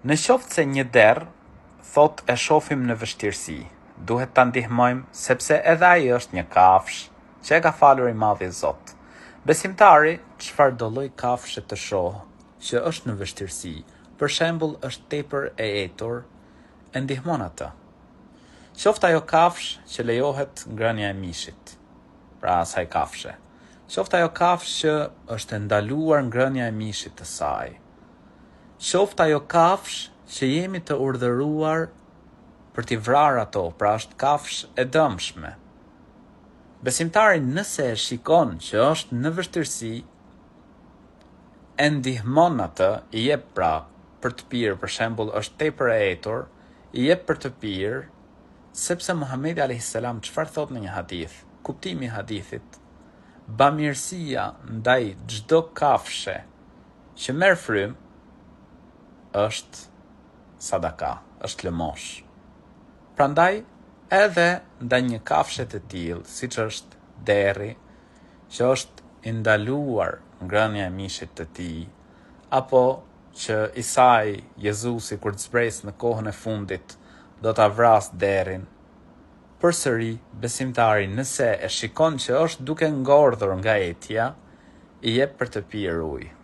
Në qoftë se një derë thot e shohim në vështirësi, duhet ta ndihmojmë sepse edhe ai është një kafshë që e ka falur i Madhi Zot. Besimtari, çfarë do lloj kafshë të shohë që është në vështirësi, për shembull është tepër e etur, e ndihmon atë. Qoftë ajo kafshë që lejohet ngrënia e mishit, pra asaj kafshë. Qoftë ajo kafshë që është ndaluar ngrënia e mishit të saj. Qoftë ajo kafshë që jemi të urdhëruar për t'i vrarë ato, pra është kafshë e dëmshme. Besimtari nëse e shikon që është në vështirësi, e ndihmon atë, i jep pra për të pirë, për shembull është tepër e etur, i jep për të pirë, sepse Muhamedi alayhis salam çfarë thot në një hadith, kuptimi i hadithit, bamirësia ndaj çdo kafshe që merr frymë është sadaka, është lëmosh. Prandaj edhe ndaj një kafshe të tillë, siç është derri, që është i ndaluar ngrënia e mishit të tij, apo që Isai, Jezusi kur të zbres në kohën e fundit, do ta vras derrin. Përsëri, besimtari nëse e shikon që është duke ngordhur nga etja, i jep për të pirë ujë.